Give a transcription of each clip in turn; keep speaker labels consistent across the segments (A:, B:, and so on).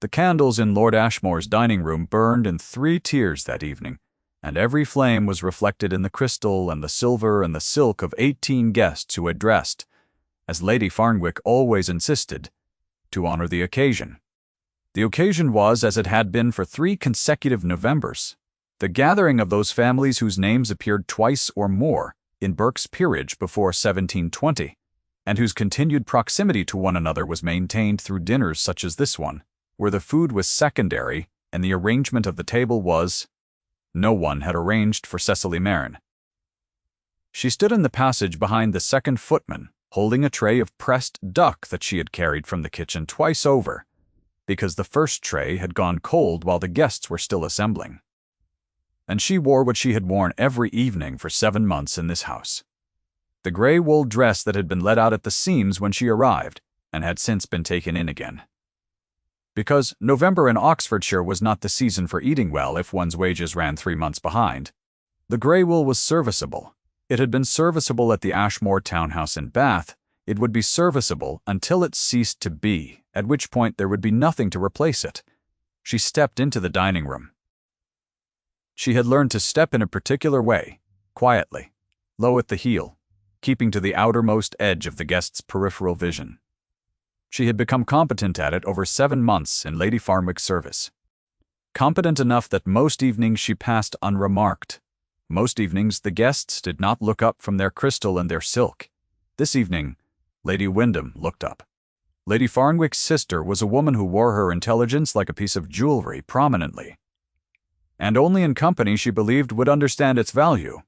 A: The candles in Lord Ashmore's dining room burned in 3 tiers that evening, and every flame was reflected in the crystal and the silver and the silk of 18 guests who had dressed, as Lady Farnwick always insisted, to honor the occasion. The occasion was, as it had been for 3 consecutive Novembers, the gathering of those families whose names appeared twice or more in Burke's peerage before 1720, and whose continued proximity to one another was maintained through dinners such as this one, where the food was secondary and the arrangement of the table was. No one had arranged for Cecily Merne. She stood in the passage behind the second footman, holding a tray of pressed duck that she had carried from the kitchen twice over, because the first tray had gone cold while the guests were still assembling. And she wore what she had worn every evening for 7 months in this house, the grey wool dress that had been let out at the seams when she arrived, and had since been taken in again. Because November in Oxfordshire was not the season for eating well if one's wages ran 3 months behind, the grey wool was serviceable. It had been serviceable at the Ashmore townhouse in Bath. It would be serviceable until it ceased to be, at which point there would be nothing to replace it. She stepped into the dining room. She had learned to step in a particular way, quietly, low at the heel, keeping to the outermost edge of the guest's peripheral vision. She had become competent at it over 7 months in Lady Farnwick's service. Competent enough that most evenings she passed unremarked. Most evenings the guests did not look up from their crystal and their silk. This evening, Lady Wyndham looked up. Lady Farnwick's sister was a woman who wore her intelligence like a piece of jewelry prominently, and only in company she believed would understand its value.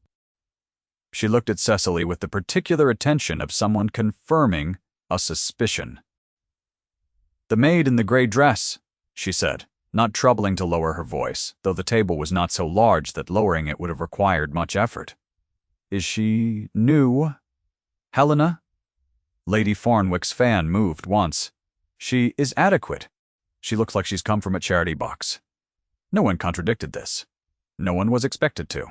A: She looked at Cecily with the particular attention of someone confirming a suspicion. "The maid in the grey dress," she said, not troubling to lower her voice, though the table was not so large that lowering it would have required much effort. "Is she new? Helena?" Lady Farnwick's fan moved once. "She is adequate. She looks like she's come from a charity box." No one contradicted this. No one was expected to.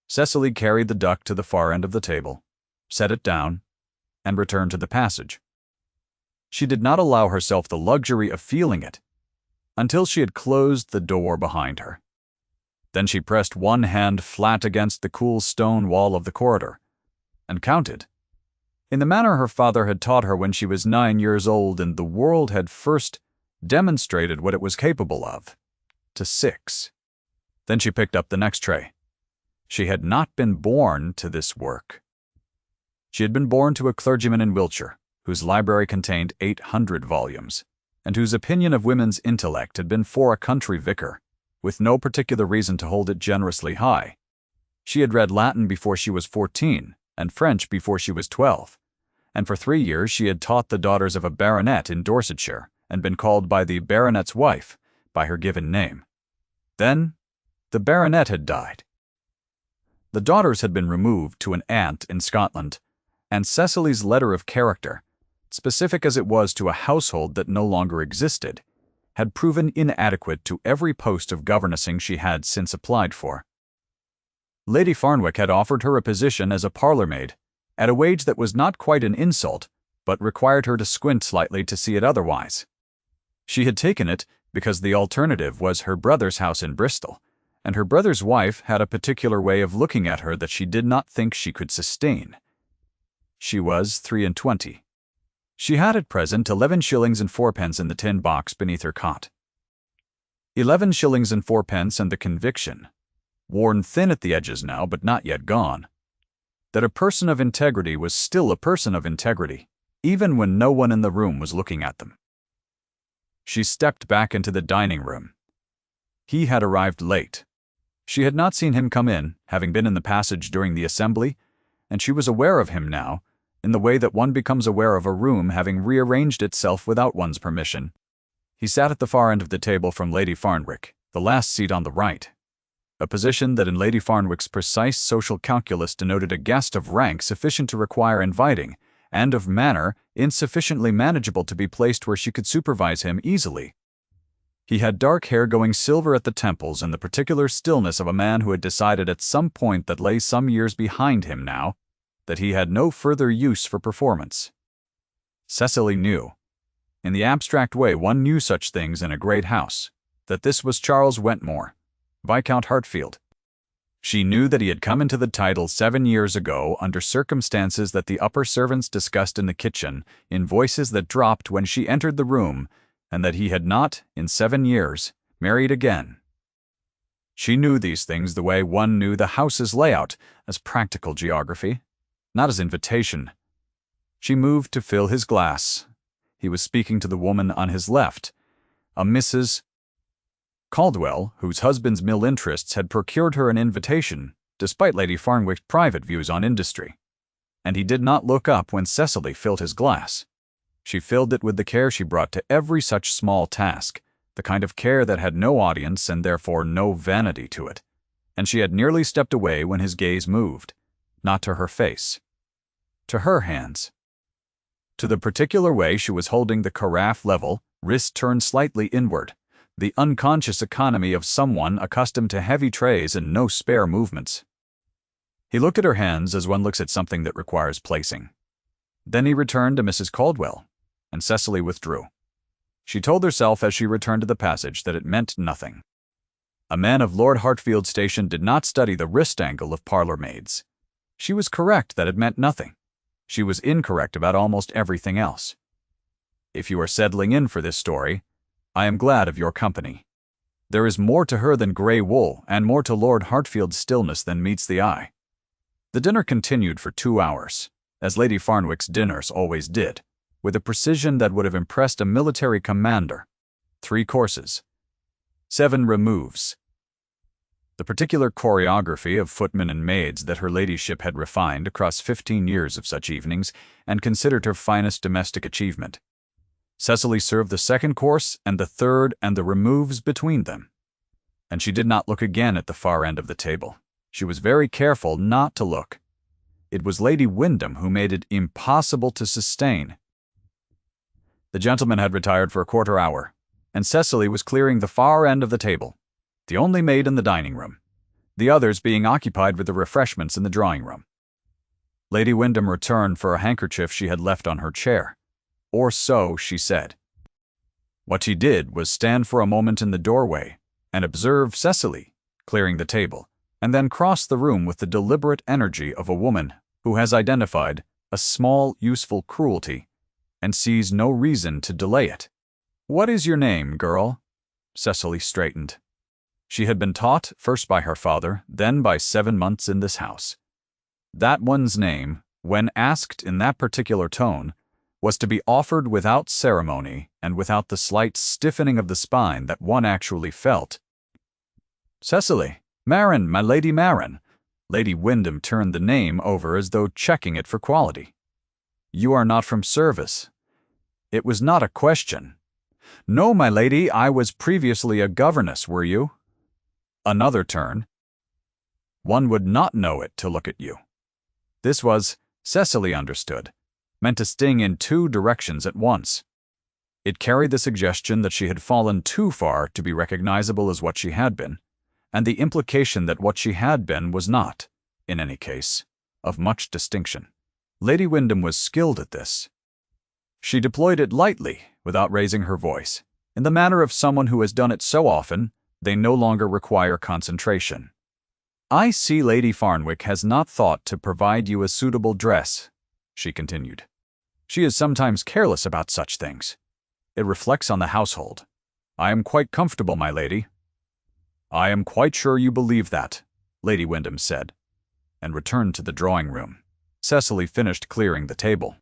A: Cecily carried the duck to the far end of the table, set it down, and returned to the passage. She did not allow herself the luxury of feeling it until she had closed the door behind her. Then she pressed one hand flat against the cool stone wall of the corridor and counted, in the manner her father had taught her when she was 9 years old and the world had first demonstrated what it was capable of, to 6. Then she picked up the next tray. She had not been born to this work. She had been born to a clergyman in Wiltshire, whose library contained 800 volumes, and whose opinion of women's intellect had been for a country vicar, with no particular reason to hold it generously high. She had read Latin before she was 14, and French before she was 12, and for 3 years she had taught the daughters of a baronet in Dorsetshire, and been called by the baronet's wife by her given name. Then, the baronet had died. The daughters had been removed to an aunt in Scotland, and Cecily's letter of character, specific as it was to a household that no longer existed, had proven inadequate to every post of governessing she had since applied for. Lady Farnwick had offered her a position as a parlour-maid, at a wage that was not quite an insult, but required her to squint slightly to see it otherwise. She had taken it because the alternative was her brother's house in Bristol, and her brother's wife had a particular way of looking at her that she did not think she could sustain. She was 23. She had at present 11 shillings and 4 pence in the tin box beneath her cot. 11 shillings and 4 pence and the conviction, worn thin at the edges now but not yet gone, that a person of integrity was still a person of integrity, even when no one in the room was looking at them. She stepped back into the dining room. He had arrived late. She had not seen him come in, having been in the passage during the assembly, and she was aware of him now, in the way that one becomes aware of a room having rearranged itself without one's permission. He sat at the far end of the table from Lady Farnwick, the last seat on the right, a position that in Lady Farnwick's precise social calculus denoted a guest of rank sufficient to require inviting, and of manner insufficiently manageable to be placed where she could supervise him easily. He had dark hair going silver at the temples and the particular stillness of a man who had decided at some point that lay some years behind him now that he had no further use for performance. Cecily knew. In the abstract way one knew such things in a great house, that this was Charles Wentmore, Viscount Hartfield. She knew that he had come into the title 7 years ago under circumstances that the upper servants discussed in the kitchen in voices that dropped when she entered the room, and that he had not, in 7 years, married again. She knew these things the way one knew the house's layout, as practical geography, not as invitation. She moved to fill his glass. He was speaking to the woman on his left, a Mrs. Caldwell, whose husband's mill interests had procured her an invitation, despite Lady Farnwick's private views on industry. And he did not look up when Cecily filled his glass. She filled it with the care she brought to every such small task, the kind of care that had no audience and therefore no vanity to it. And she had nearly stepped away when his gaze moved, not to her face, to her hands. To the particular way she was holding the carafe level, wrist turned slightly inward, the unconscious economy of someone accustomed to heavy trays and no spare movements. He looked at her hands as one looks at something that requires placing. Then he returned to Mrs. Caldwell, and Cecily withdrew. She told herself as she returned to the passage that it meant nothing. A man of Lord Hartfield's station did not study the wrist angle of parlor maids. She was correct that it meant nothing. She was incorrect about almost everything else. If you are settling in for this story, I am glad of your company. There is more to her than grey wool, and more to Lord Hartfield's stillness than meets the eye. The dinner continued for 2 hours, as Lady Farnwick's dinners always did, with a precision that would have impressed a military commander. 3 courses. 7 removes. The particular choreography of footmen and maids that her ladyship had refined across 15 years of such evenings and considered her finest domestic achievement. Cecily served the 2nd course and the 3rd and the removes between them. And she did not look again at the far end of the table. She was very careful not to look. It was Lady Wyndham who made it impossible to sustain. The gentleman had retired for a quarter hour, and Cecily was clearing the far end of the table, the only maid in the dining room, the others being occupied with the refreshments in the drawing room. Lady Wyndham returned for a handkerchief she had left on her chair. Or so she said. What she did was stand for a moment in the doorway and observe Cecily clearing the table, and then cross the room with the deliberate energy of a woman who has identified a small, useful cruelty and sees no reason to delay it. "What is your name, girl?" Cecily straightened. She had been taught, first by her father, then by 7 months in this house. That one's name, when asked in that particular tone, was to be offered without ceremony and without the slight stiffening of the spine that one actually felt. "Cecily, Marin, my Lady Marin." Lady Wyndham turned the name over as though checking it for quality. "You are not from service." It was not a question. "No, my lady, I was previously a governess, were you?" Another turn. One would not know it to look at you. This was, Cecily understood, meant to sting in 2 directions at once. It carried the suggestion that she had fallen too far to be recognizable as what she had been, and the implication that what she had been was not, in any case, of much distinction. Lady Wyndham was skilled at this. She deployed it lightly, without raising her voice, in the manner of someone who has done it so often they no longer require concentration. "I see Lady Farnwick has not thought to provide you a suitable dress," she continued. "She is sometimes careless about such things. It reflects on the household. I am quite comfortable, my lady." "I am quite sure you believe that," Lady Wyndham said, and returned to the drawing room. Cecily finished clearing the table.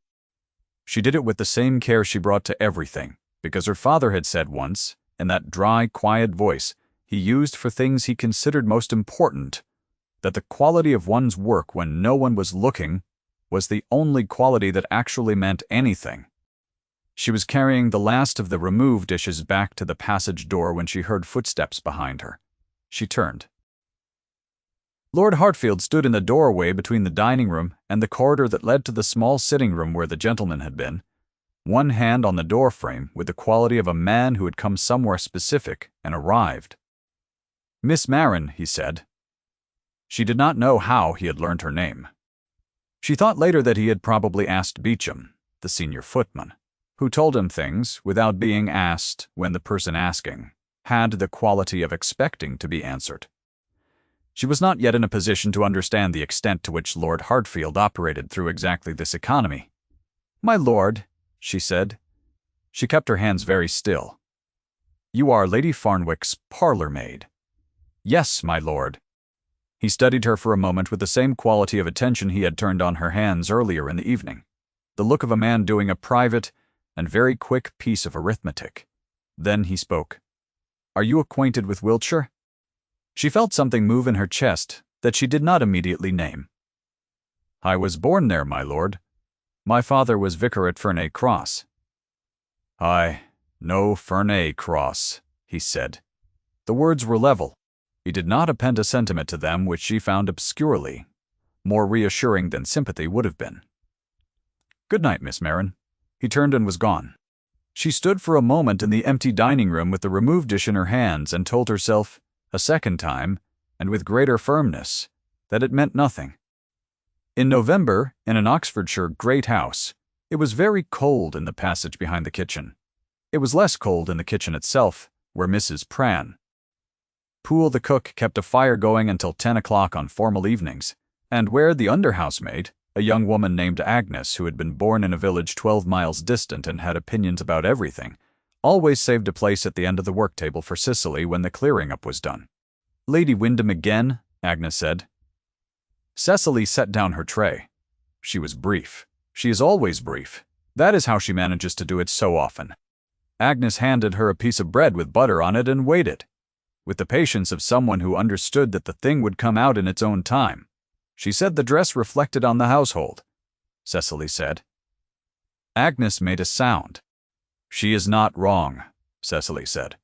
A: She did it with the same care she brought to everything, because her father had said once, in that dry, quiet voice he used for things he considered most important, that the quality of one's work when no one was looking was the only quality that actually meant anything. She was carrying the last of the remove dishes back to the passage door when she heard footsteps behind her. She turned. Lord Hartfield stood in the doorway between the dining room and the corridor that led to the small sitting room where the gentleman had been, one hand on the door frame with the quality of a man who had come somewhere specific and arrived. "Miss Marin," he said. She did not know how he had learned her name. She thought later that he had probably asked Beecham, the senior footman, who told him things without being asked when the person asking had the quality of expecting to be answered. She was not yet in a position to understand the extent to which Lord Hartfield operated through exactly this economy. "My lord," she said. She kept her hands very still. "You are Lady Farnwick's parlour maid." "Yes, my lord." He studied her for a moment with the same quality of attention he had turned on her hands earlier in the evening, the look of a man doing a private and very quick piece of arithmetic. Then he spoke. "Are you acquainted with Wiltshire?" She felt something move in her chest that she did not immediately name. "I was born there, my lord. My father was vicar at Ferney Cross." "I know Ferney Cross," he said. The words were level. He did not append a sentiment to them which she found obscurely more reassuring than sympathy would have been. "Good night, Miss Marin." He turned and was gone. She stood for a moment in the empty dining room with the removed dish in her hands and told herself, a second time, and with greater firmness, that it meant nothing. In November, in an Oxfordshire great house, it was very cold in the passage behind the kitchen. It was less cold in the kitchen itself, where Mrs. Poole the cook kept a fire going until 10 o'clock on formal evenings, and where the under-housemaid, a young woman named Agnes who had been born in a village 12 miles distant and had opinions about everything, always saved a place at the end of the work table for Cicely when the clearing up was done. "Lady Wyndham again?" Agnes said. Cecily set down her tray. She was brief. She is always brief. That is how she manages to do it so often. Agnes handed her a piece of bread with butter on it and waited, with the patience of someone who understood that the thing would come out in its own time. She said the dress reflected on the household. Cecily said. Agnes made a sound. "She is not wrong," Cecily said.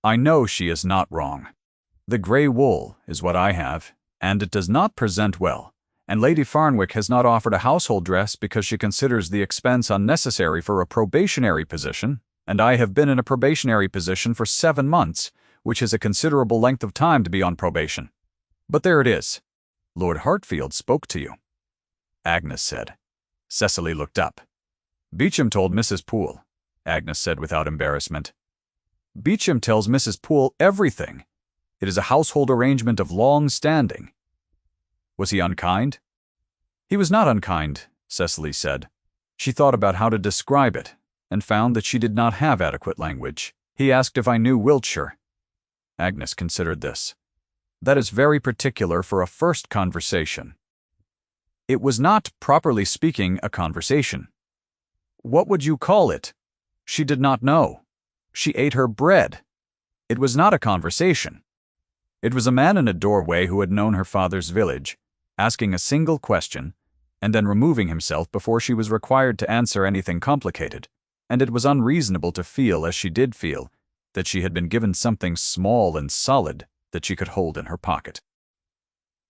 A: "I know she is not wrong. The grey wool is what I have, and it does not present well, and Lady Farnwick has not offered a household dress because she considers the expense unnecessary for a probationary position, and I have been in a probationary position for 7 months, which is a considerable length of time to be on probation. But there it is. Lord Hartfield spoke to you," Agnes said. Cecily looked up. "Beauchamp told Mrs. Poole," Agnes said without embarrassment. "Beauchamp tells Mrs. Poole everything. It is a household arrangement of long standing." "Was he unkind?" "He was not unkind," Cecily said. She thought about how to describe it, and found that she did not have adequate language. "He asked if I knew Wiltshire." Agnes considered this. "That is very particular for a first conversation." It was not, properly speaking, a conversation. What would you call it? She did not know. She ate her bread. It was not a conversation. It was a man in a doorway who had known her father's village, asking a single question, and then removing himself before she was required to answer anything complicated, and it was unreasonable to feel, as she did feel, that she had been given something small and solid that she could hold in her pocket.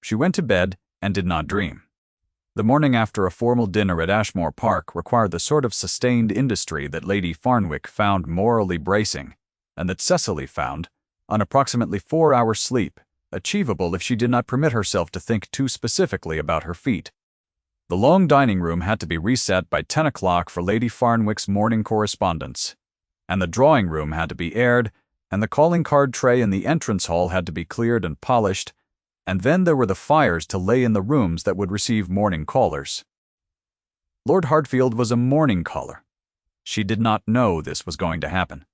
A: She went to bed and did not dream. The morning after a formal dinner at Ashmore Park required the sort of sustained industry that Lady Farnwick found morally bracing, and that Cecily found, on approximately 4 hours' sleep, achievable if she did not permit herself to think too specifically about her feet. The long dining room had to be reset by 10 o'clock for Lady Farnwick's morning correspondence, and the drawing room had to be aired, and the calling card tray in the entrance hall had to be cleared and polished, and then there were the fires to lay in the rooms that would receive morning callers. Lord Hartfield was a morning caller. She did not know this was going to happen.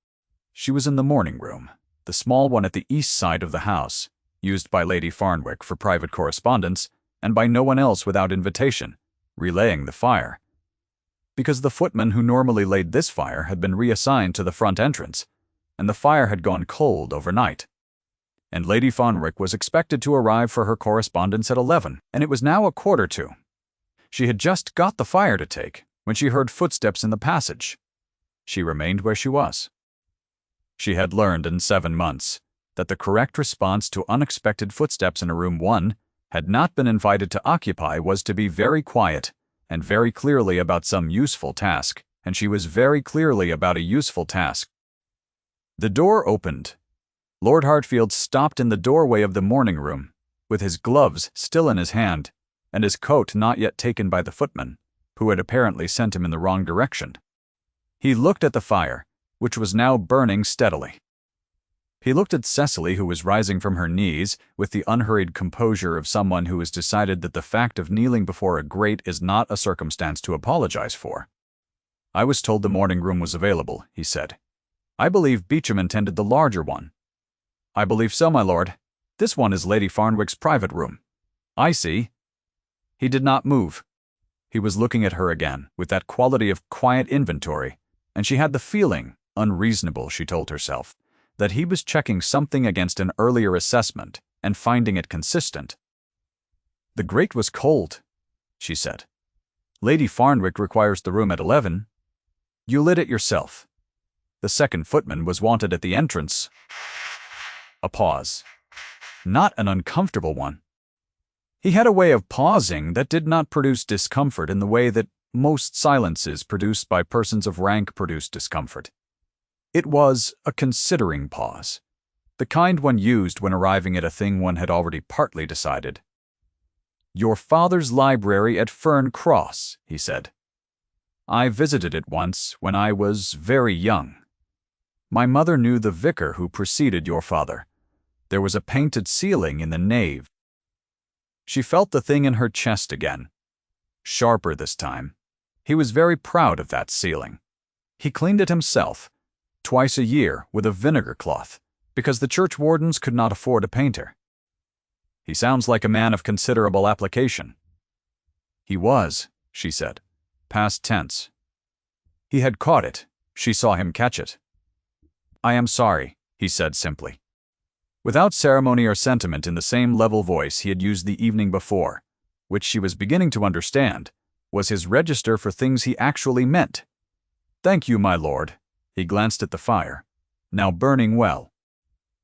A: She was in the morning room, the small one at the east side of the house, used by Lady Farnwick for private correspondence, and by no one else without invitation, relaying the fire. Because the footman who normally laid this fire had been reassigned to the front entrance, and the fire had gone cold overnight. And Lady Farnwick was expected to arrive for her correspondence at 11, and it was now 1:45. She had just got the fire to take when she heard footsteps in the passage. She remained where she was. She had learned in 7 months that the correct response to unexpected footsteps in a room one had not been invited to occupy was to be very quiet and very clearly about some useful task, and she was very clearly about a useful task. The door opened. Lord Hartfield stopped in the doorway of the morning room, with his gloves still in his hand, and his coat not yet taken by the footman, who had apparently sent him in the wrong direction. He looked at the fire, which was now burning steadily. He looked at Cecily, who was rising from her knees, with the unhurried composure of someone who has decided that the fact of kneeling before a grate is not a circumstance to apologize for. "I was told the morning room was available," he said. "I believe Beauchamp intended the larger one." "I believe so, my lord. This one is Lady Farnwick's private room." "I see." He did not move. He was looking at her again, with that quality of quiet inventory, and she had the feeling, unreasonable, she told herself, that he was checking something against an earlier assessment and finding it consistent. "The grate was cold," she said. "Lady Farnwick requires the room at 11. You lit it yourself. The second footman was wanted at the entrance." A pause. Not an uncomfortable one. He had a way of pausing that did not produce discomfort in the way that most silences produced by persons of rank produce discomfort. It was a considering pause, the kind one used when arriving at a thing one had already partly decided. "Your father's library at Fern Cross," he said. "I visited it once when I was very young. My mother knew the vicar who preceded your father. There was a painted ceiling in the nave." She felt the thing in her chest again. Sharper this time. He was very proud of that ceiling. He cleaned it himself, twice a year, with a vinegar cloth, because the church wardens could not afford a painter. "He sounds like a man of considerable application." "He was," she said, past tense. He had caught it. She saw him catch it. "I am sorry," he said simply. Without ceremony or sentiment, in the same level voice he had used the evening before, which she was beginning to understand, was his register for things he actually meant. "Thank you, my lord." He glanced at the fire, now burning well.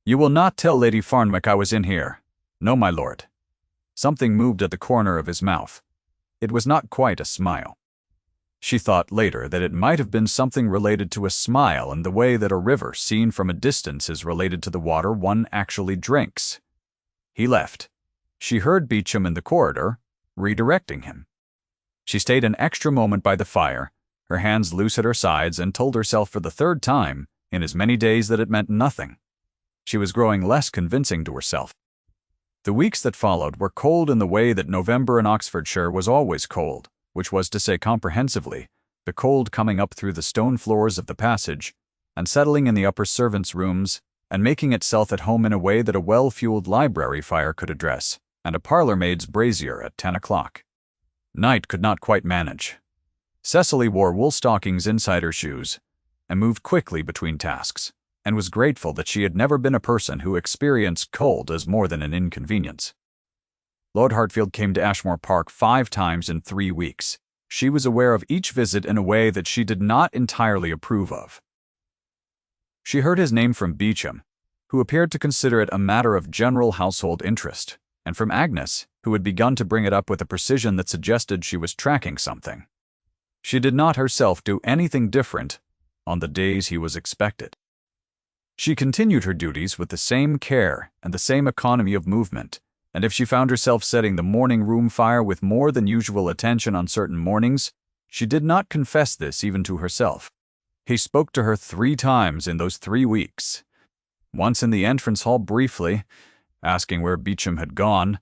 A: "You will not tell Lady Farnwick I was in here?" "No, my lord." Something moved at the corner of his mouth. It was not quite a smile. She thought later that it might have been something related to a smile in the way that a river seen from a distance is related to the water one actually drinks. He left. She heard Beauchamp in the corridor, redirecting him. She stayed an extra moment by the fire, her hands loose at her sides, and told herself for the third time in as many days that it meant nothing. She was growing less convincing to herself. The weeks that followed were cold in the way that November in Oxfordshire was always cold, which was to say comprehensively, the cold coming up through the stone floors of the passage, and settling in the upper servants' rooms, and making itself at home in a way that a well-fueled library fire could address, and a parlour-maid's brazier at 10 o'clock. Night could not quite manage. Cecily wore wool stockings inside her shoes, and moved quickly between tasks, and was grateful that she had never been a person who experienced cold as more than an inconvenience. Lord Hartfield came to Ashmore Park 5 times in 3 weeks. She was aware of each visit in a way that she did not entirely approve of. She heard his name from Beauchamp, who appeared to consider it a matter of general household interest, and from Agnes, who had begun to bring it up with a precision that suggested she was tracking something. She did not herself do anything different on the days he was expected. She continued her duties with the same care and the same economy of movement, and if she found herself setting the morning room fire with more than usual attention on certain mornings, she did not confess this even to herself. He spoke to her 3 times in those 3 weeks. Once in the entrance hall briefly, asking where Beauchamp had gone.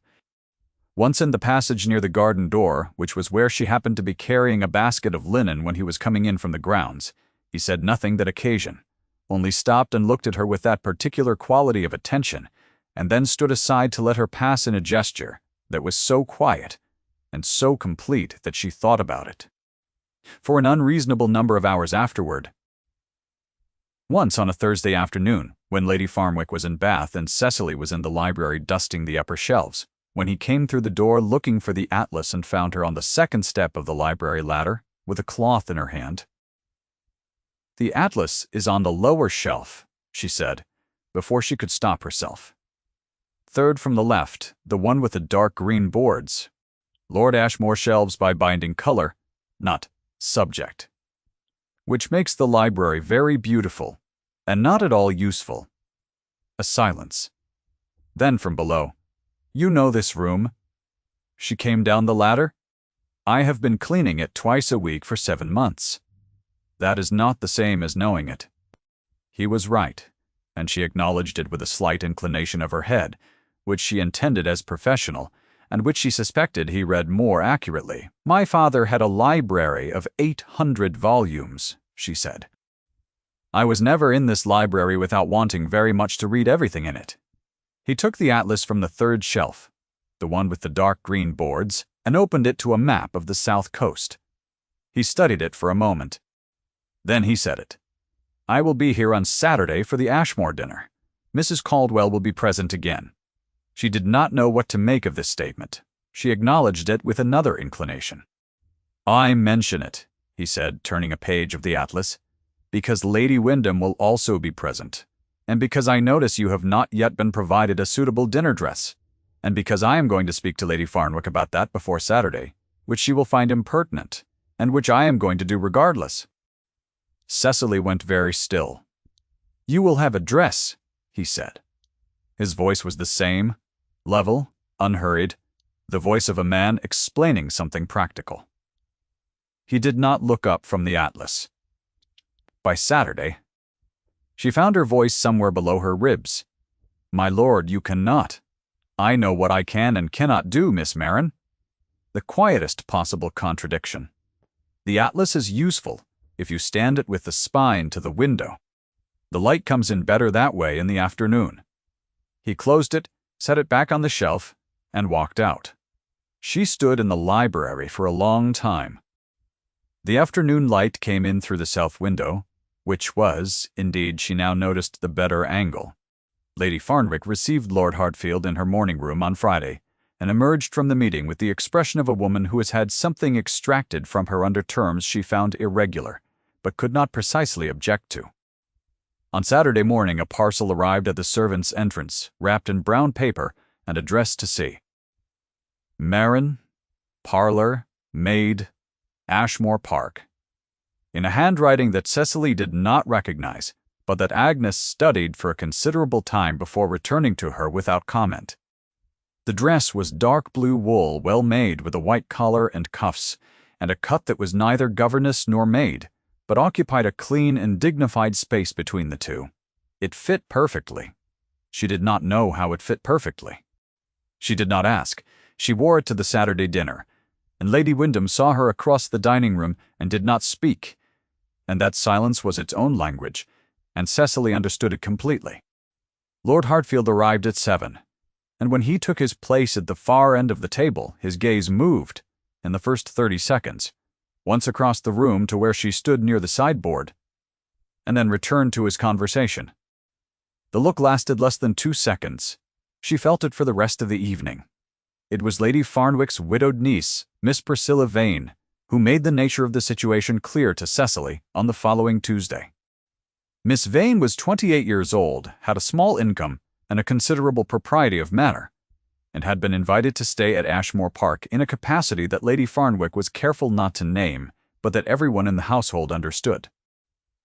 A: Once in the passage near the garden door, which was where she happened to be carrying a basket of linen when he was coming in from the grounds. He said nothing that occasion, only stopped and looked at her with that particular quality of attention, and then stood aside to let her pass in a gesture that was so quiet and so complete that she thought about it for an unreasonable number of hours afterward. Once on a Thursday afternoon, when Lady Farnwick was in Bath and Cecily was in the library dusting the upper shelves, when he came through the door looking for the atlas and found her on the 2nd step of the library ladder with a cloth in her hand. "The atlas is on the lower shelf," she said, before she could stop herself. "3rd from the left, the one with the dark green boards. Lord Ashmore shelves by binding color, not subject. Which makes the library very beautiful, and not at all useful." A silence. Then from below, "You know this room?" She came down the ladder. "I have been cleaning it twice a week for 7 months." That is not the same as knowing it. He was right, and she acknowledged it with a slight inclination of her head, which she intended as professional, and which she suspected he read more accurately. My father had a library of 800 volumes, she said. I was never in this library without wanting very much to read everything in it. He took the atlas from the third shelf, the one with the dark green boards, and opened it to a map of the south coast. He studied it for a moment. Then he said it. I will be here on Saturday for the Ashmore dinner. Mrs. Caldwell will be present again. She did not know what to make of this statement. She acknowledged it with another inclination. I mention it, he said, turning a page of the atlas, because Lady Wyndham will also be present, and because I notice you have not yet been provided a suitable dinner dress, and because I am going to speak to Lady Farnwick about that before Saturday, which she will find impertinent, and which I am going to do regardless. Cecily went very still. You will have a dress, he said. His voice was the same, level, unhurried, the voice of a man explaining something practical. He did not look up from the atlas. By Saturday, she found her voice somewhere below her ribs. My lord, you cannot. I know what I can and cannot do, Miss Marin. The quietest possible contradiction. The atlas is useful if you stand it with the spine to the window. The light comes in better that way in the afternoon. He closed it, set it back on the shelf, and walked out. She stood in the library for a long time. The afternoon light came in through the south window, which was, indeed, she now noticed the better angle. Lady Farnwick received Lord Hartfield in her morning room on Friday, and emerged from the meeting with the expression of a woman who has had something extracted from her under terms she found irregular, but could not precisely object to. On Saturday morning a parcel arrived at the servants' entrance, wrapped in brown paper and addressed to C. Marin, Parlour, Maid, Ashmore Park, in a handwriting that Cecily did not recognize, but that Agnes studied for a considerable time before returning to her without comment. The dress was dark blue wool, well made, with a white collar and cuffs, and a cut that was neither governess nor maid, but occupied a clean and dignified space between the two. It fit perfectly. She did not know how it fit perfectly. She did not ask. She wore it to the Saturday dinner, and Lady Wyndham saw her across the dining room and did not speak, and that silence was its own language, and Cecily understood it completely. Lord Hartfield arrived at 7, and when he took his place at the far end of the table, his gaze moved, in the first 30 seconds, once across the room to where she stood near the sideboard, and then returned to his conversation. The look lasted less than 2 seconds. She felt it for the rest of the evening. It was Lady Farnwick's widowed niece, Miss Priscilla Vane, who made the nature of the situation clear to Cecily on the following Tuesday. Miss Vane was 28 years old, had a small income, and a considerable propriety of manner, and had been invited to stay at Ashmore Park in a capacity that Lady Farnwick was careful not to name, but that everyone in the household understood.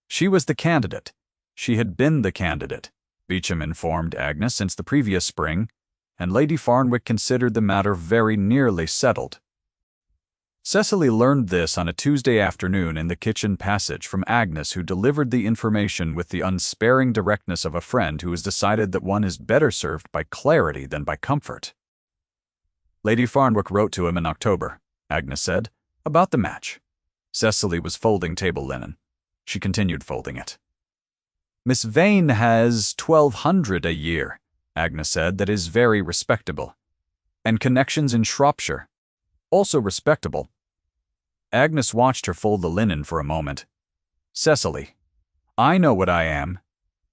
A: She was the candidate. She had been the candidate, Beauchamp informed Agnes, since the previous spring, and Lady Farnwick considered the matter very nearly settled. Cecily learned this on a Tuesday afternoon in the kitchen passage from Agnes, who delivered the information with the unsparing directness of a friend who has decided that one is better served by clarity than by comfort. Lady Farnwick wrote to him in October, Agnes said, about the match. Cecily was folding table linen. She continued folding it. Miss Vane has 1,200 a year, Agnes said, that is very respectable. And connections in Shropshire. Also respectable. Agnes watched her fold the linen for a moment. Cecily, I know what I am,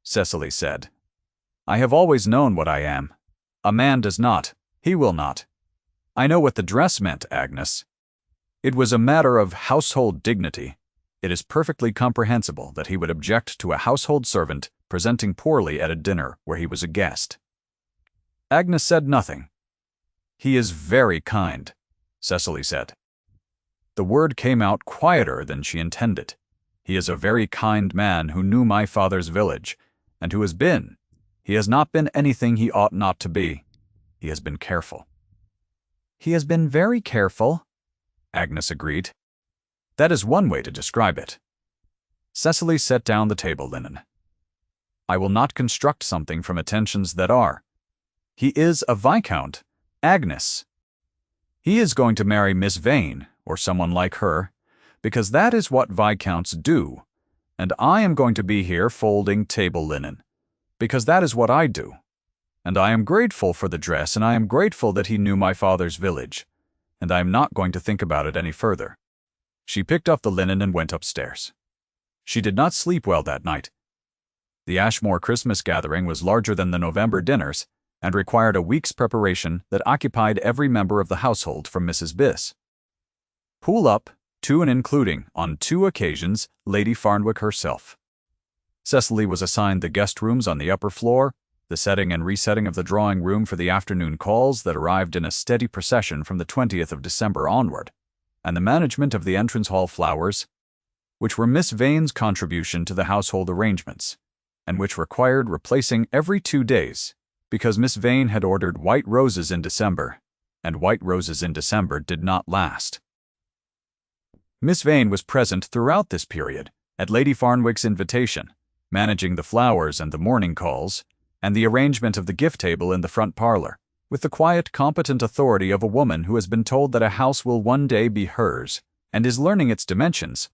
A: Cecily said. I have always known what I am. A man does not. He will not. I know what the dress meant, Agnes. It was a matter of household dignity. It is perfectly comprehensible that he would object to a household servant presenting poorly at a dinner where he was a guest. Agnes said nothing. He is very kind, Cecily said. The word came out quieter than she intended. He is a very kind man who knew my father's village, and who has been. He has not been anything he ought not to be. He has been careful. He has been very careful, Agnes agreed. That is one way to describe it. Cecily set down the table linen. I will not construct something from attentions that are. He is a Viscount, Agnes. He is going to marry Miss Vane, or someone like her, because that is what Viscounts do, and I am going to be here folding table linen, because that is what I do. And I am grateful for the dress, and I am grateful that he knew my father's village, and I am not going to think about it any further. She picked up the linen and went upstairs. She did not sleep well that night. The Ashmore Christmas gathering was larger than the November dinners, and required a week's preparation that occupied every member of the household from Mrs. Biss. Pull up, to and including, on 2 occasions, Lady Farnwick herself. Cecily was assigned the guest rooms on the upper floor, the setting and resetting of the drawing room for the afternoon calls that arrived in a steady procession from the 20th of December onward, and the management of the entrance hall flowers, which were Miss Vane's contribution to the household arrangements, and which required replacing every 2 days, because Miss Vane had ordered white roses in December, and white roses in December did not last. Miss Vane was present throughout this period, at Lady Farnwick's invitation, managing the flowers and the morning calls, and the arrangement of the gift table in the front parlor, with the quiet, competent authority of a woman who has been told that a house will one day be hers, and is learning its dimensions.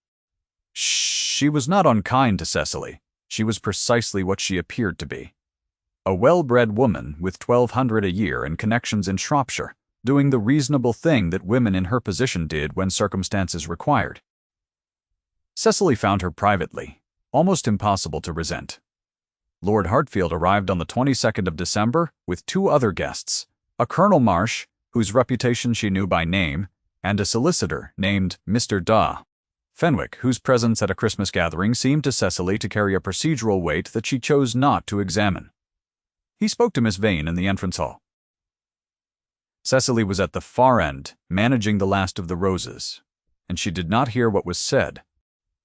A: She was not unkind to Cecily. She was precisely what she appeared to be. A well-bred woman with 1,200 a year and connections in Shropshire, doing the reasonable thing that women in her position did when circumstances required. Cecily found her privately almost impossible to resent. Lord Hartfield arrived on the 22nd of December with 2 other guests, a Colonel Marsh, whose reputation she knew by name, and a solicitor named Mr. Fenwick, whose presence at a Christmas gathering seemed to Cecily to carry a procedural weight that she chose not to examine. He spoke to Miss Vane in the entrance hall. Cecily was at the far end, managing the last of the roses, and she did not hear what was said.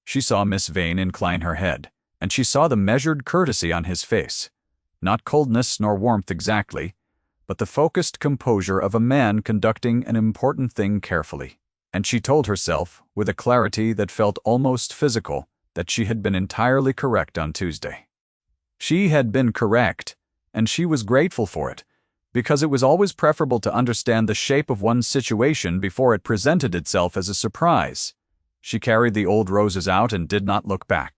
A: She saw Miss Vane incline her head, and she saw the measured courtesy on his face, not coldness nor warmth exactly, but the focused composure of a man conducting an important thing carefully. And she told herself, with a clarity that felt almost physical, that she had been entirely correct on Tuesday. She had been correct, and she was grateful for it, because it was always preferable to understand the shape of one's situation before it presented itself as a surprise. She carried the old roses out and did not look back.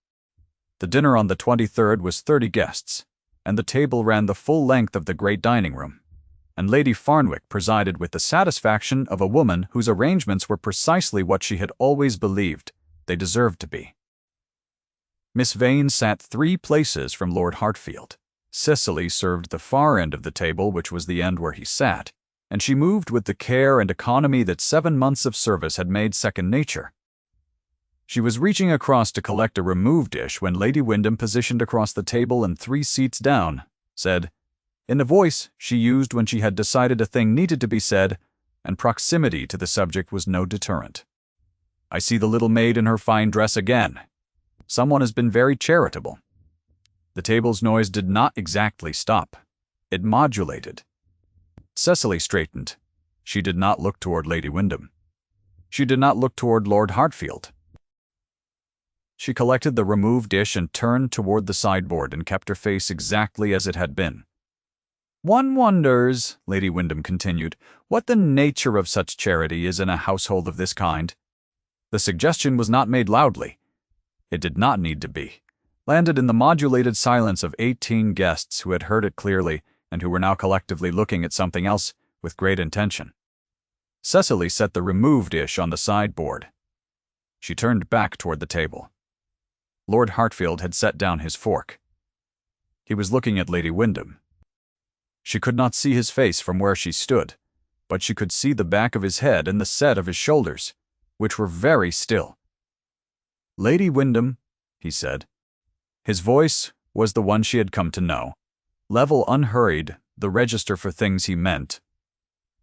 A: The dinner on the 23rd was 30 guests, and the table ran the full length of the great dining room, and Lady Farnwick presided with the satisfaction of a woman whose arrangements were precisely what she had always believed they deserved to be. Miss Vane sat 3 places from Lord Hartfield. Cecily served the far end of the table, which was the end where he sat, and she moved with the care and economy that 7 months of service had made second nature. She was reaching across to collect a remove dish when Lady Wyndham, positioned across the table and 3 seats down, said, in the voice she used when she had decided a thing needed to be said, and proximity to the subject was no deterrent, I see the little maid in her fine dress again. Someone has been very charitable. The table's noise did not exactly stop. It modulated. Cecily straightened. She did not look toward Lady Wyndham. She did not look toward Lord Hartfield. She collected the remove dish and turned toward the sideboard and kept her face exactly as it had been. One wonders, Lady Wyndham continued, what the nature of such charity is in a household of this kind. The suggestion was not made loudly. It did not need to be. Landed in the modulated silence of 18 guests who had heard it clearly and who were now collectively looking at something else with great intention. Cecily set the remove dish on the sideboard. She turned back toward the table. Lord Hartfield had set down his fork. He was looking at Lady Wyndham. She could not see his face from where she stood, but she could see the back of his head and the set of his shoulders, which were very still. Lady Wyndham, he said. His voice was the one she had come to know, level, unhurried, the register for things he meant.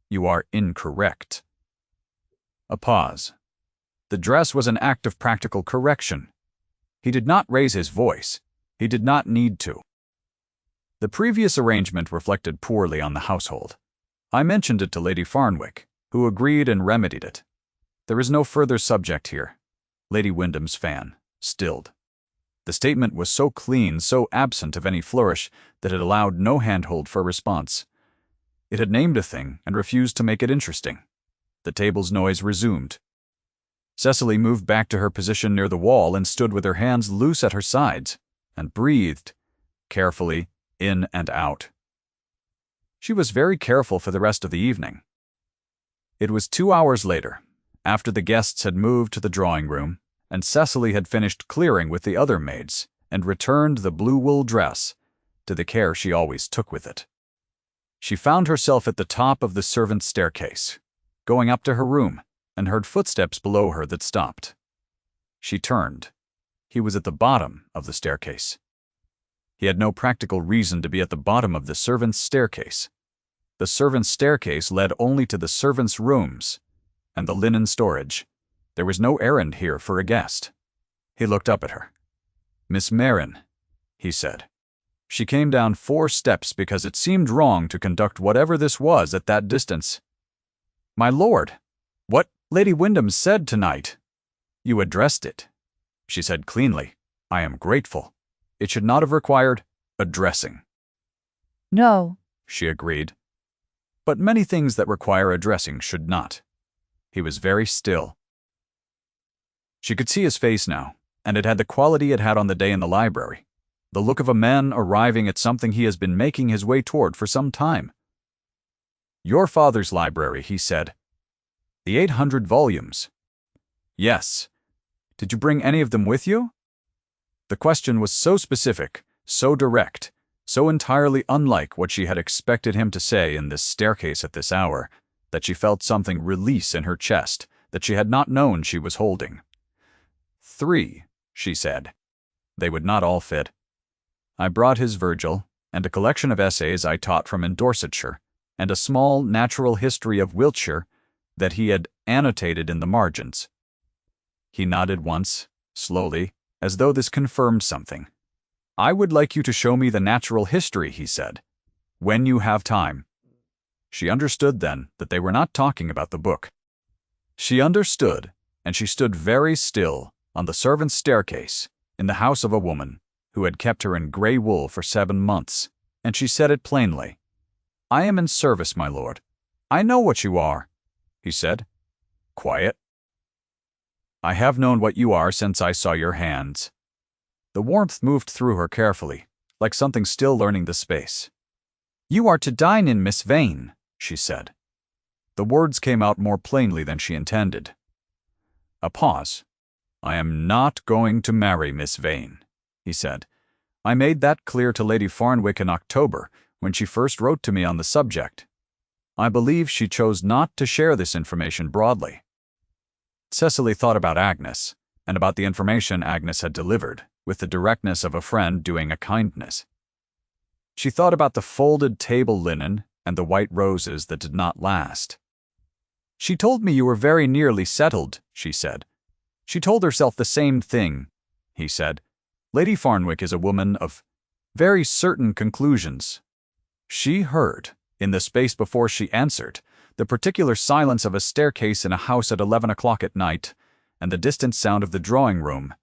A: You are incorrect. A pause. The dress was an act of practical correction. He did not raise his voice. He did not need to. The previous arrangement reflected poorly on the household. I mentioned it to Lady Farnwick, who agreed and remedied it. There is no further subject here. Lady Wyndham's fan stilled. The statement was so clean, so absent of any flourish, that it allowed no handhold for response. It had named a thing and refused to make it interesting. The table's noise resumed. Cecily moved back to her position near the wall and stood with her hands loose at her sides, and breathed, carefully, in and out. She was very careful for the rest of the evening. It was 2 hours later, after the guests had moved to the drawing room, and Cecily had finished clearing with the other maids and returned the blue wool dress to the care she always took with it. She found herself at the top of the servants' staircase, going up to her room, and heard footsteps below her that stopped. She turned. He was at the bottom of the staircase. He had no practical reason to be at the bottom of the servants' staircase. The servants' staircase led only to the servants' rooms and the linen storage. There was no errand here for a guest. He looked up at her. "Miss Marin," he said. She came down 4 steps because it seemed wrong to conduct whatever this was at that distance. "My lord, what Lady Wyndham said tonight." "You addressed it," she said cleanly. "I am grateful. It should not have required addressing."
B: "No,"
A: she agreed. "But many things that require addressing should not." He was very still. She could see his face now, and it had the quality it had on the day in the library, the look of a man arriving at something he has been making his way toward for some time. "Your father's library," he said. "The 800 volumes." "Yes. Did you bring any of them with you?" The question was so specific, so direct, so entirely unlike what she had expected him to say in this staircase at this hour, that she felt something release in her chest that she had not known she was holding. 3, she said. They would not all fit. I brought his Virgil, and a collection of essays I taught from in Dorsetshire, and a small natural history of Wiltshire that he had annotated in the margins. He nodded once, slowly, as though this confirmed something. "I would like you to show me the natural history," he said, "when you have time." She understood then that they were not talking about the book. She understood, and she stood very still on the servants' staircase in the house of a woman who had kept her in grey wool for 7 months, and she said it plainly. "I am in service, my lord." "I know what you are," he said. "Quiet." "I have known what you are since I saw your hands." The warmth moved through her carefully, like something still learning the space. "You are to dine in Miss Vane," she said. The words came out more plainly than she intended. A pause. "I am not going to marry Miss Vane," he said. "I made that clear to Lady Farnwick in October, when she first wrote to me on the subject. I believe she chose not to share this information broadly." Cecily thought about Agnes, and about the information Agnes had delivered, with the directness of a friend doing a kindness. She thought about the folded table linen and the white roses that did not last. "She told me you were very nearly settled," she said. She told herself the same thing, he said. Lady Farnwick is a woman of very certain conclusions. She heard, in the space before she answered, the particular silence of a staircase in a house at 11 o'clock at night, and the distant sound of the drawing room,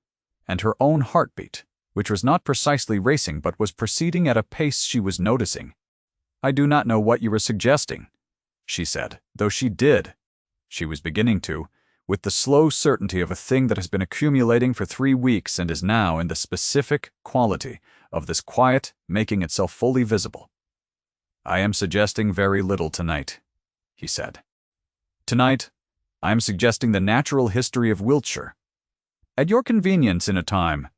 A: and her own heartbeat, which was not precisely racing but was proceeding at a pace she was noticing. "I do not know what you were suggesting," she said, though she did. She was beginning to, with the slow certainty of a thing that has been accumulating for 3 weeks and is now in the specific quality of this quiet making itself fully visible. "I am suggesting very little tonight," he said. "Tonight, I am suggesting the natural history of Wiltshire. At your convenience in a time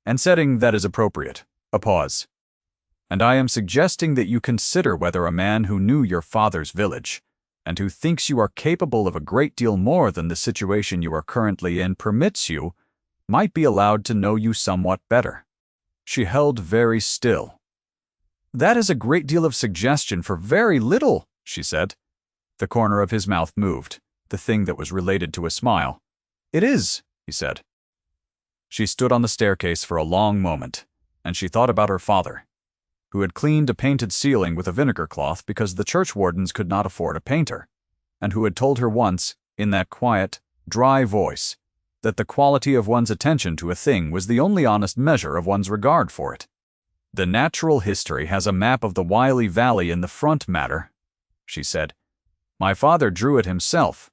A: and setting that is appropriate." A pause. "And I am suggesting that you consider whether a man who knew your father's village, and who thinks you are capable of a great deal more than the situation you are currently in permits you, might be allowed to know you somewhat better." She held very still. "That is a great deal of suggestion for very little," she said. The corner of his mouth moved, the thing that was related to a smile. "It is," he said. She stood on the staircase for a long moment, and she thought about her father, who had cleaned a painted ceiling with a vinegar cloth because the churchwardens could not afford a painter, and who had told her once, in that quiet, dry voice, that the quality of one's attention to a thing was the only honest measure of one's regard for it. "The natural history has a map of the Wiley Valley in the front matter," she said. "My father drew it himself.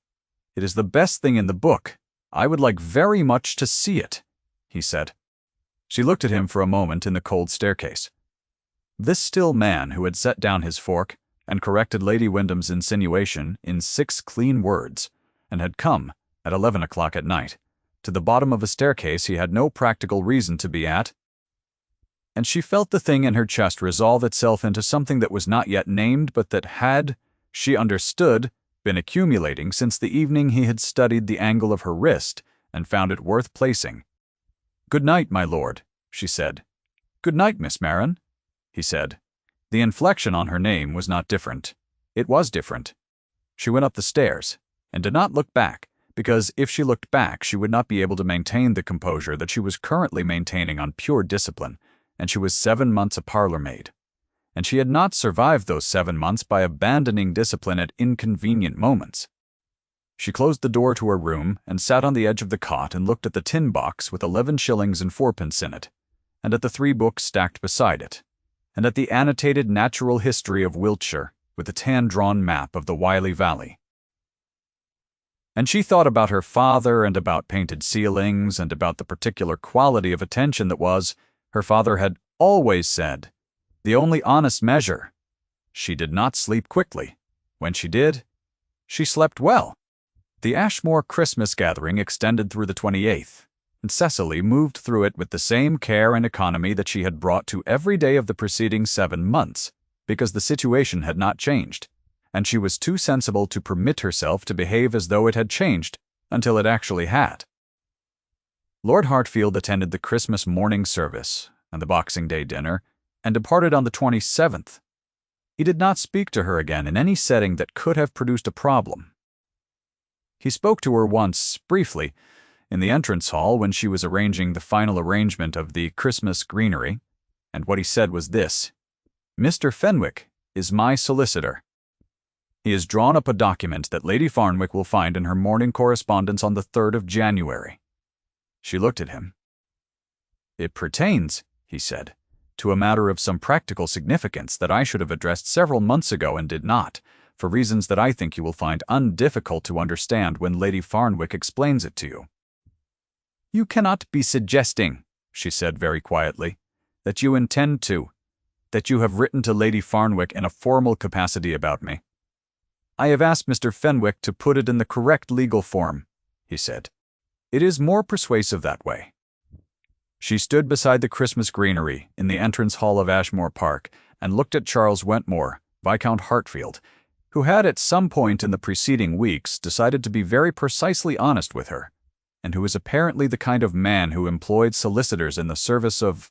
A: It is the best thing in the book. I would like very much to see it," he said. She looked at him for a moment in the cold staircase. This still man who had set down his fork and corrected Lady Wyndham's insinuation in 6 clean words, and had come, at 11 o'clock at night, to the bottom of a staircase he had no practical reason to be at, and she felt the thing in her chest resolve itself into something that was not yet named, but that had, she understood, been accumulating since the evening he had studied the angle of her wrist and found it worth placing. "Good night, my lord," she said. "Good night, Miss Marin," he said. The inflection on her name was not different. It was different. She went up the stairs, and did not look back, because if she looked back she would not be able to maintain the composure that she was currently maintaining on pure discipline, and she was 7 months a parlor maid. And she had not survived those 7 months by abandoning discipline at inconvenient moments. She closed the door to her room and sat on the edge of the cot and looked at the tin box with 11 shillings and 4pence in it, and at the 3 books stacked beside it, and at the annotated Natural History of Wiltshire with its hand-drawn map of the Wiley Valley. And she thought about her father and about painted ceilings and about the particular quality of attention that was, her father had always said, the only honest measure. She did not sleep quickly. When she did, she slept well. The Ashmore Christmas gathering extended through the 28th, and Cecily moved through it with the same care and economy that she had brought to every day of the preceding 7 months, because the situation had not changed, and she was too sensible to permit herself to behave as though it had changed until it actually had. Lord Hartfield attended the Christmas morning service and the Boxing Day dinner, and departed on the 27th. He did not speak to her again in any setting that could have produced a problem. He spoke to her once, briefly, in the entrance hall when she was arranging the final arrangement of the Christmas greenery, and what he said was this: "Mr. Fenwick is my solicitor. He has drawn up a document that Lady Farnwick will find in her morning correspondence on the 3rd of January. She looked at him. "It pertains," he said, "to a matter of some practical significance that I should have addressed several months ago and did not, for reasons that I think you will find undifficult to understand when Lady Farnwick explains it to you." "You cannot be suggesting," she said very quietly, "that you intend to, that you have written to Lady Farnwick in a formal capacity about me." "I have asked Mr. Fenwick to put it in the correct legal form," he said. "It is more persuasive that way." She stood beside the Christmas greenery in the entrance hall of Ashmore Park and looked at Charles Wentmore, Viscount Hartfield, who had at some point in the preceding weeks decided to be very precisely honest with her, and who was apparently the kind of man who employed solicitors in the service of...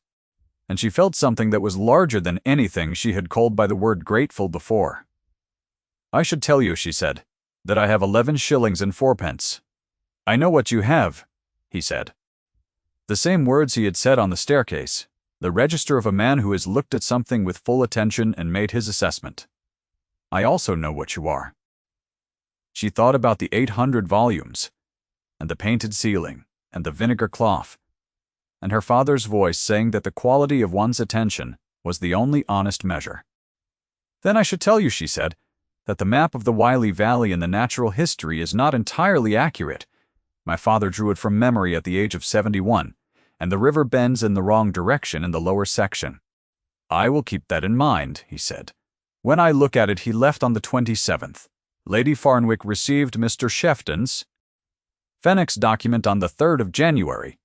A: And she felt something that was larger than anything she had called by the word grateful before. "I should tell you," she said, "that I have 11 shillings and 4pence. "I know what you have," he said. The same words he had said on the staircase, the register of a man who has looked at something with full attention and made his assessment. "I also know what you are." She thought about the 800 volumes, and the painted ceiling, and the vinegar cloth, and her father's voice saying that the quality of one's attention was the only honest measure. "Then I should tell you," she said, "that the map of the Wiley Valley in the Natural History is not entirely accurate. My father drew it from memory at the age of 71, and the river bends in the wrong direction in the lower section. I will keep that in mind," he said. "When I look at it, he left on the 27th. Lady Farnwick received Mr. Shefton's Fenwick's document on the 3rd of January,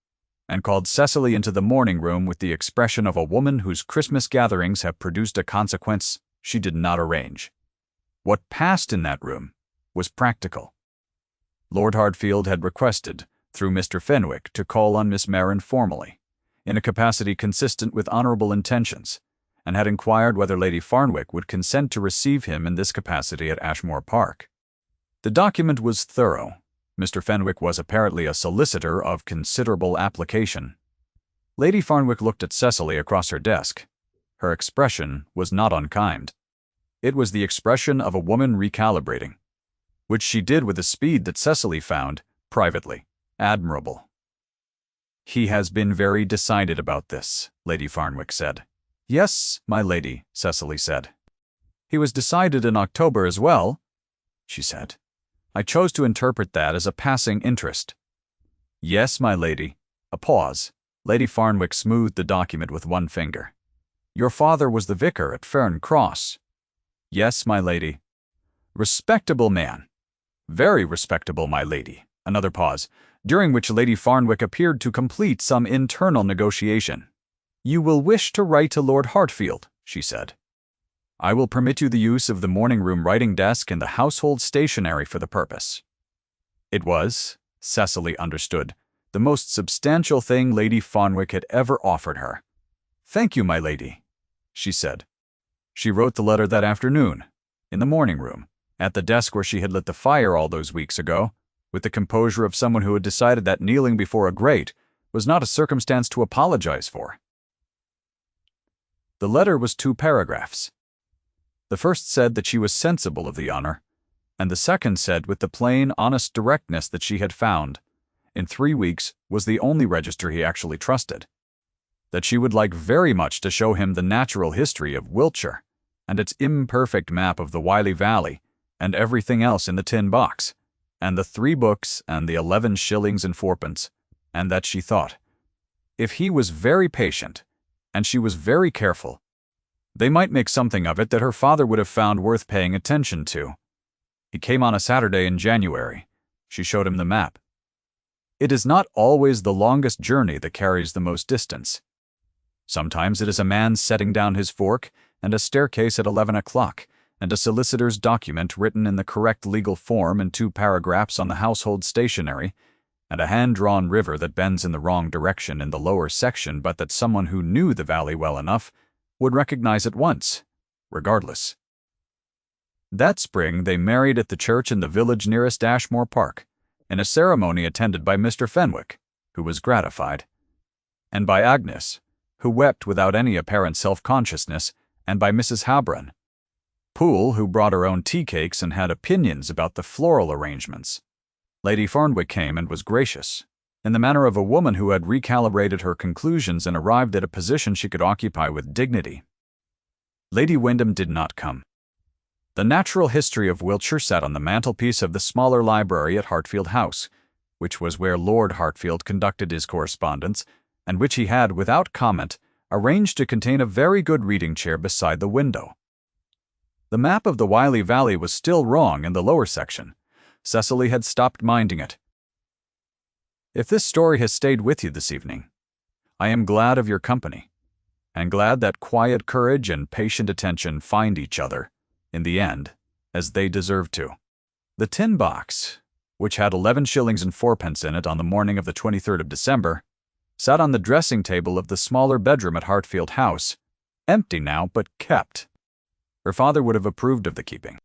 A: and called Cecily into the morning room with the expression of a woman whose Christmas gatherings have produced a consequence she did not arrange. What passed in that room was practical. Lord Hartfield had requested, through Mr. Fenwick, to call on Miss Marin formally, in a capacity consistent with honorable intentions, and had inquired whether Lady Farnwick would consent to receive him in this capacity at Ashmore Park. The document was thorough. Mr. Fenwick was apparently a solicitor of considerable application. Lady Farnwick looked at Cecily across her desk. Her expression was not unkind. It was the expression of a woman recalibrating, which she did with a speed that Cecily found, privately, Admirable. He has been very decided about this, Lady Farnwick said. Yes, my lady, Cecily said. He was decided in October as well, she said. I chose to interpret that as a passing interest. Yes, my lady. A pause. Lady Farnwick smoothed the document with one finger. Your father was the vicar at Fern Cross. Yes, my lady. Respectable man. Very respectable, my lady. Another pause, during which Lady Farnwick appeared to complete some internal negotiation. You will wish to write to Lord Hartfield, she said. I will permit you the use of the morning-room writing desk and the household stationery for the purpose. It was, Cecily understood, the most substantial thing Lady Farnwick had ever offered her. Thank you, my lady, she said. She wrote the letter that afternoon, in the morning-room, at the desk where she had lit the fire all those weeks ago, with the composure of someone who had decided that kneeling before a grate was not a circumstance to apologize for. The letter was 2 paragraphs. The first said that she was sensible of the honor, and the second said with the plain, honest directness that she had found, in 3 weeks, was the only register he actually trusted, that she would like very much to show him the natural history of Wiltshire, and its imperfect map of the Wylye Valley, and everything else in the tin box, and the 3 books, and the 11 shillings and 4pence, and that she thought, if he was very patient, and she was very careful, they might make something of it that her father would have found worth paying attention to. He came on a Saturday in January. She showed him the map. It is not always the longest journey that carries the most distance. Sometimes it is a man setting down his fork, and a staircase at 11 o'clock, and a solicitor's document written in the correct legal form in 2 paragraphs on the household stationery, and a hand-drawn river that bends in the wrong direction in the lower section, but that someone who knew the valley well enough would recognize at once, regardless. That spring they married at the church in the village nearest Ashmore Park, in a ceremony attended by Mr. Fenwick, who was gratified, and by Agnes, who wept without any apparent self-consciousness, and by Mrs. Habron, Poole, who brought her own tea-cakes and had opinions about the floral arrangements. Lady Farnwick came and was gracious, in the manner of a woman who had recalibrated her conclusions and arrived at a position she could occupy with dignity. Lady Wyndham did not come. The Natural History of Wiltshire sat on the mantelpiece of the smaller library at Hartfield House, which was where Lord Hartfield conducted his correspondence, and which he had, without comment, arranged to contain a very good reading chair beside the window. The map of the Wylye Valley was still wrong in the lower section. Cecily had stopped minding it. If this story has stayed with you this evening, I am glad of your company, and glad that quiet courage and patient attention find each other, in the end, as they deserve to. The tin box, which had 11 shillings and 4pence in it on the morning of the 23rd of December, sat on the dressing table of the smaller bedroom at Hartfield House, empty now but kept. Her father would have approved of the keeping.